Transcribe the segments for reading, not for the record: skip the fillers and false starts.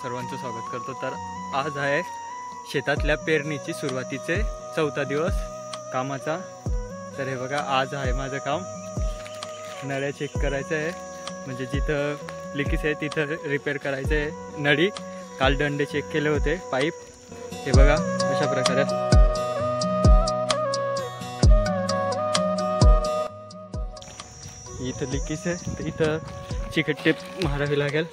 सर्वांचं स्वागत करतो। तर आज आहे शेतातल्या पेरणीची सुरुवातीचे 4था दिवस कामाचा। तर हे बघा, आज आहे माझं काम, नळ्या चेक करायचं आहे, म्हणजे जिथं लिकेज आहे तिथं रिपेअर करायचं आहे नळी। काल दंडे चेक केले होते, पाईप हे बघा अशा प्रकारे। इथं लिकेज आहे तर इथं चिकट टेप मारावी लागेल।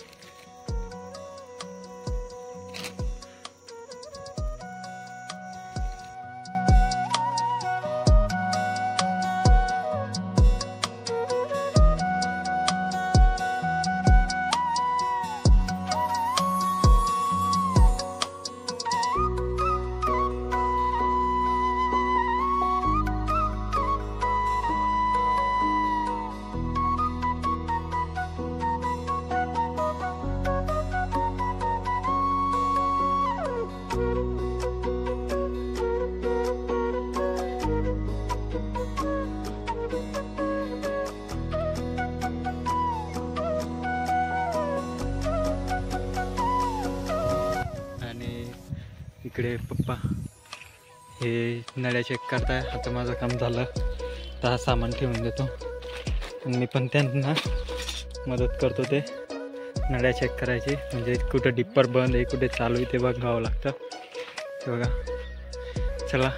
इकडे पप्पा हे नळ्या चेक करताय। आता माझं काम झालं तर हा सामान ठेवून देतो आणि मी पण त्यांना मदत करतो ते नळ्या चेक करायची, म्हणजे कुठं डिप्पर बंद आहे कुठे चालू आहे ते बघावं लागतं। ते बघा, चला